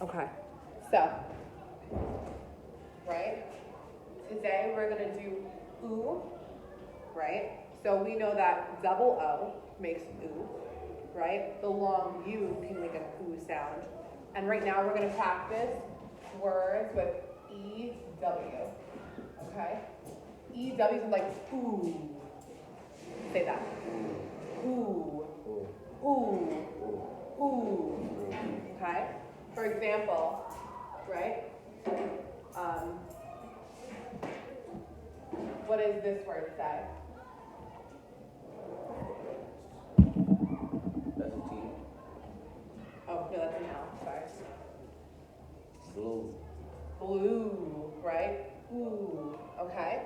Okay. So, right? Today we're gonna do oo, right? So we know that double O makes oo, right? The long U can make an oo sound. And right now we're gonna practice words with EW, okay? EW is like ooh. Say that. Ooh. Ooh. Ooh. Okay? For example, right? What does this word say? That's a T. Oh, no, that's an L. Sorry. Blue. Blue, right? Ooh. Okay?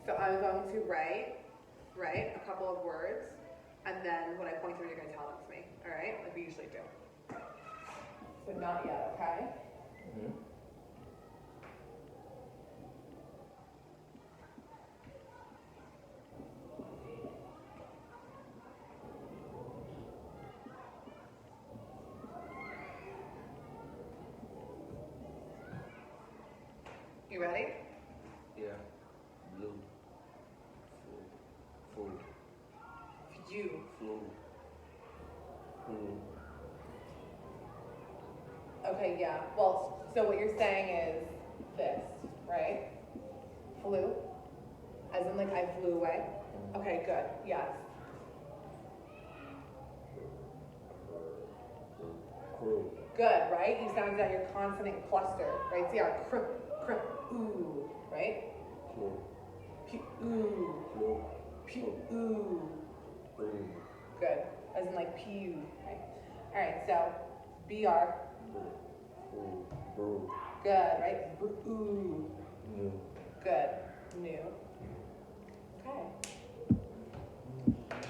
So I'm going to write a couple of words, and then when I point to it, you're going to tell them to me. All right? Like we usually do. So not yet, okay? Mm-hmm. You ready? Yeah. Blue. Flu. You. Flu. Flu. Okay, yeah. Well, so what you're saying is this, right? Flew? As in like I flew away? Okay, good. Yes. Crew. Good, right? You sounded out your consonant cluster, right? See our ooh, right? Flu. Ooh. Flu. Ooh. Flu. Good. As in like pew, right? All right, so BR. Brew. Good, right? Ooh. New. Good. New. Okay.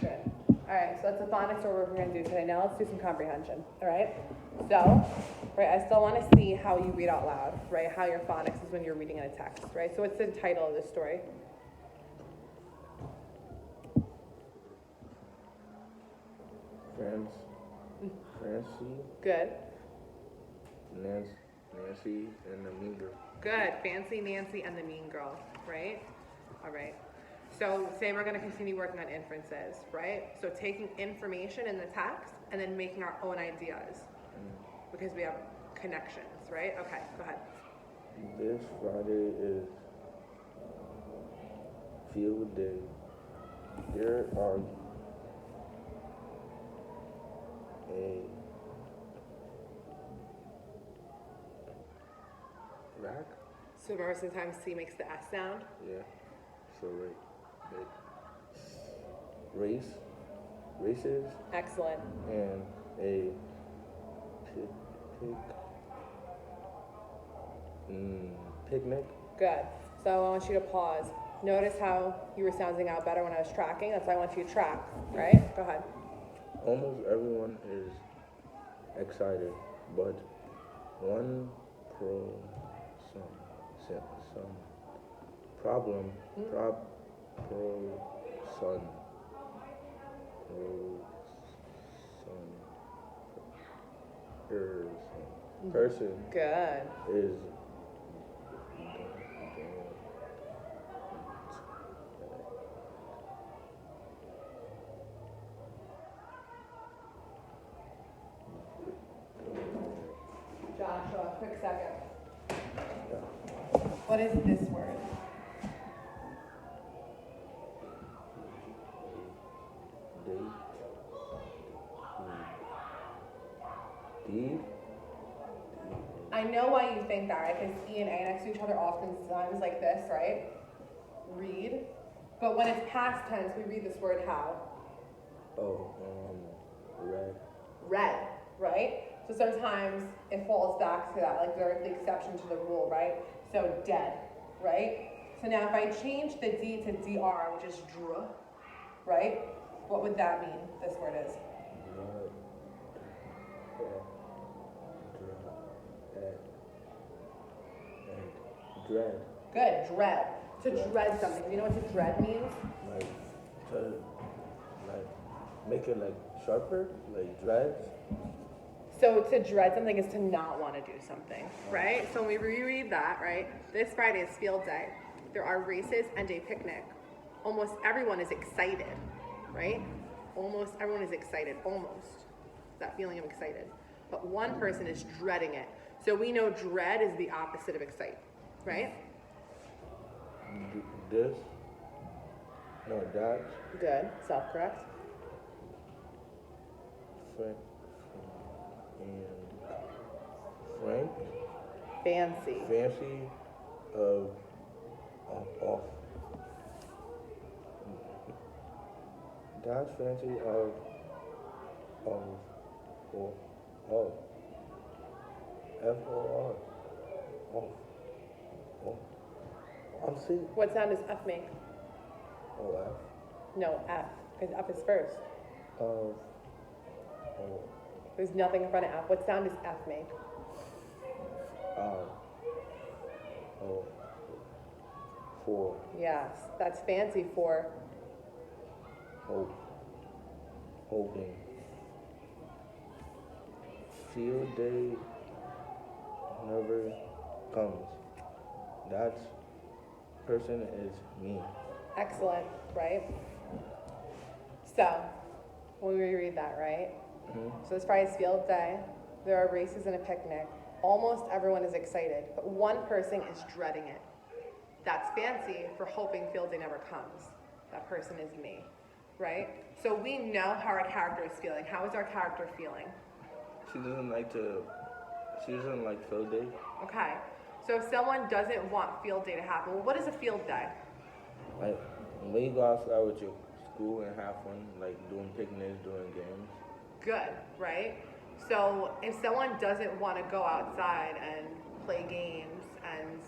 Good. All right, so that's the phonics order we're going to do today. Now let's do some comprehension, all right? So, right, I still want to see how you read out loud, right? How your phonics is when you're reading in a text, right? So what's the title of this story? Fancy. Good. Nancy and the Mean Girl. Good. Fancy Nancy and the Mean Girl, right? All right. So today we're going to continue working on inferences, right? So taking information in the text and then making our own ideas because we have connections, right? Okay, go ahead. This Friday is field day. There are a rack. So remember sometimes C makes the S sound? Yeah. So races Excellent. and a picnic. Good. So I want you to pause. Notice how you were sounding out better when I was tracking. That's why I want you to track, right? Go ahead. Almost everyone is excited, but one some problem person Good. is Joshua, quick second. What is this word? Deed. I know why you think that, right? Because E and A next to each other oftentimes like this, right? Read. But when it's past tense, we read this word how? Oh, red. Red, right? So sometimes it falls back to that, like they're the exception to the rule, right? So dead, right? So now if I change the D to DR, which is dr, right? What would that mean, this word is? Dread. Good, dread. To dread something. Do you know what to dread means? Like to make it like sharper, like dreads. So to dread something is to not want to do something, right? So when we reread that, right? This Friday is field day. There are races and a picnic. Almost everyone is excited, right? Almost everyone is excited, almost. That feeling of excited. But one person is dreading it. So we know dread is the opposite of excite, right? This. No, that. Good, self-correct. Frank. And Frank. Fancy. Fancy of off. That's fancy of F-O-R. Oh. I'm seeing. What sound does F make? O-F. No, F, because F is first. Of. There's nothing in front of F. What sound does F make? For. Yes, that's fancy for. Hoping. Field day never comes. That person is me. Excellent, right? So, when we read that, right? Mm-hmm. So this Friday's field day. There are races and a picnic. Almost everyone is excited, but one person is dreading it. That's fancy for hoping field day never comes. That person is me, right? So we know how our character is feeling. How is our character feeling? She doesn't like field day. Okay. So if someone doesn't want field day to happen, well, what is a field day? Like when you go outside with your school and have fun, like doing picnics, doing games. Good, right? So if someone doesn't want to go outside and play games and,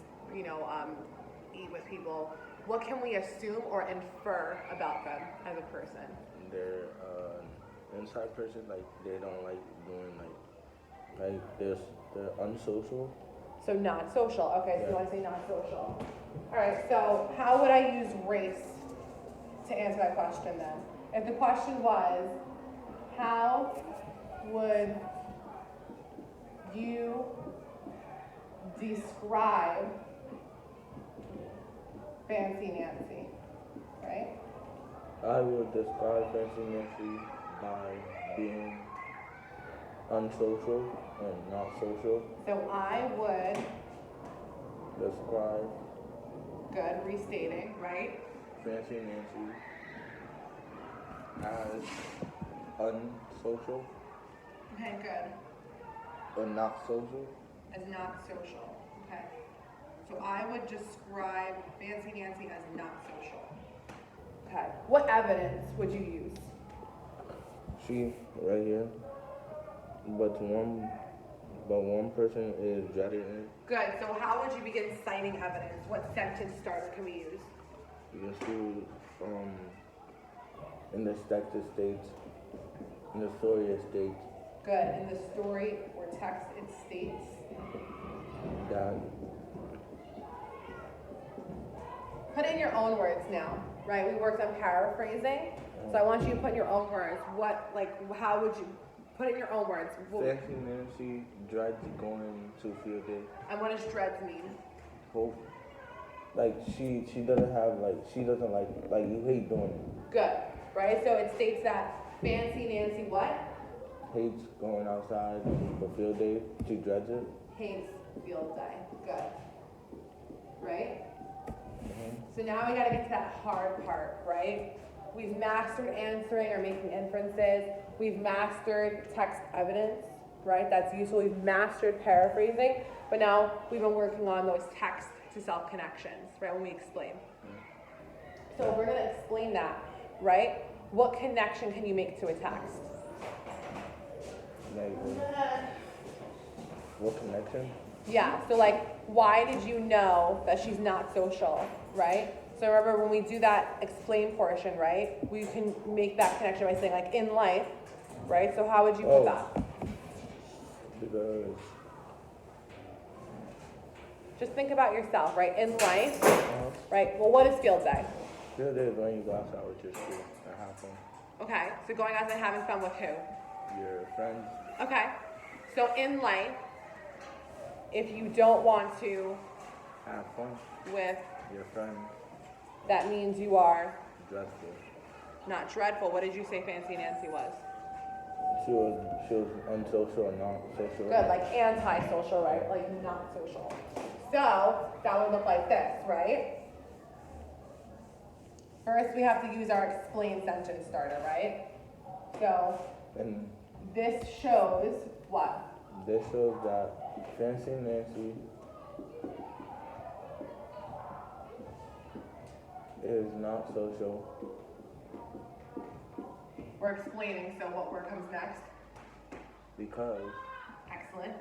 eat with people, what can we assume or infer about them as a person? They're inside person, like they don't like doing they're unsocial. So not social. Okay, so Yeah. you want to say not social. All right, so how would I use race to answer that question then? If the question was, how would you describe Fancy Nancy, right? I would describe Fancy Nancy by being unsocial and not social. So I would, Describe good, restating, right? Fancy Nancy as unsocial Okay, good. or not social. As not social, okay. So I would describe Fancy Nancy as not social. Okay, what evidence would you use? She right here. But one person is dreading it. Good, so how would you begin citing evidence? What sentence starter can we use? You can see in the text it states, in the story it states Good, in the story or text it states. that. Put in your own words now, right? We worked on paraphrasing, so I want you to put in your own words. How would you, put in your own words. Fancy Nancy dreads going to field day. And what does dreads mean? Hope. Like she doesn't have like you hate doing it. Good, right? So it states that Fancy Nancy what? Hates going outside for field day. She dreads it. Hates field day. Good. Right? Mm-hmm. So now we got to get to that hard part, right? We've mastered answering or making inferences. We've mastered text evidence, right? That's useful. We've mastered paraphrasing. But now we've been working on those text to self connections, right? When we explain. So we're going to explain that, right? What connection can you make to a text? Like what connection? Yeah, so why did you know that she's not social, right? So remember when we do that explain portion, right? We can make that connection by saying in life, right? So how would you put that? Because Just think about yourself, right? In life, right? Well, what is field day? field day is when you go outside with your school and have fun. Okay, so going out and having fun with who? Your friends. Okay, So in life, if you don't want to Have fun. with, Your friend. that means you are Dreadful. not dreadful. What did you say Fancy Nancy was? She was unsocial and not social. Good, like anti-social, right? Like not social. So that would look like this, right? First, we have to use our explain sentence starter, right? So And this shows what? this shows that Fancy Nancy is not social We're explaining, so what word comes next? because Excellent.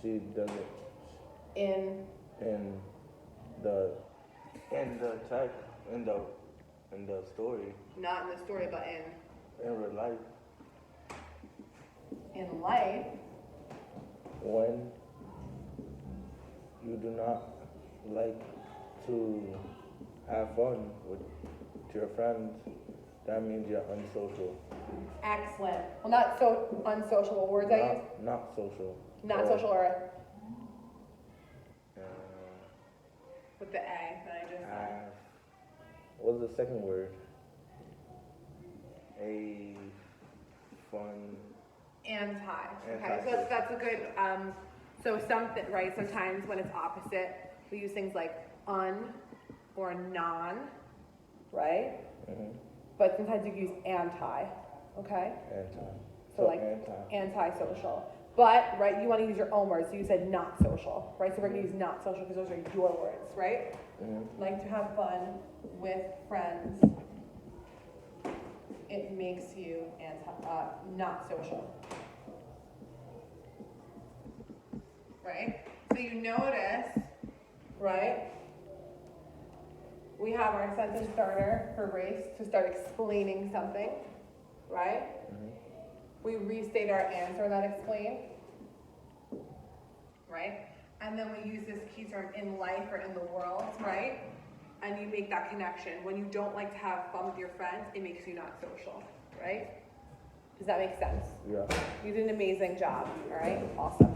she doesn't In in the text in the story not in the story, but in real life in life, when you do not like to have fun with your friends, that means you're unsocial. excellent. Well, not so unsocial. What words I use? Not social. Not Or, social or uh, with the A that I just said. have, what was the second word? A fun. Anti. Okay, Anti. so that's a good. So something right. Sometimes when it's opposite, we use things like un or non, right? Mm-hmm. But sometimes you use anti. Okay. Anti. So like anti-social. But right, you want to use your own words. So you said not social, right? So we're gonna use not social because those are your words, right? Mm-hmm. Like to have fun with friends. It makes you not social. Right? So you notice, right? We have our sentence starter for race to start explaining something, right? Mm-hmm. We restate our answer that explained, right? And then we use this key term in life or in the world, right? And you make that connection. When you don't like to have fun with your friends, it makes you not social, right? Does that make sense? Yeah. You did an amazing job, all right? Awesome.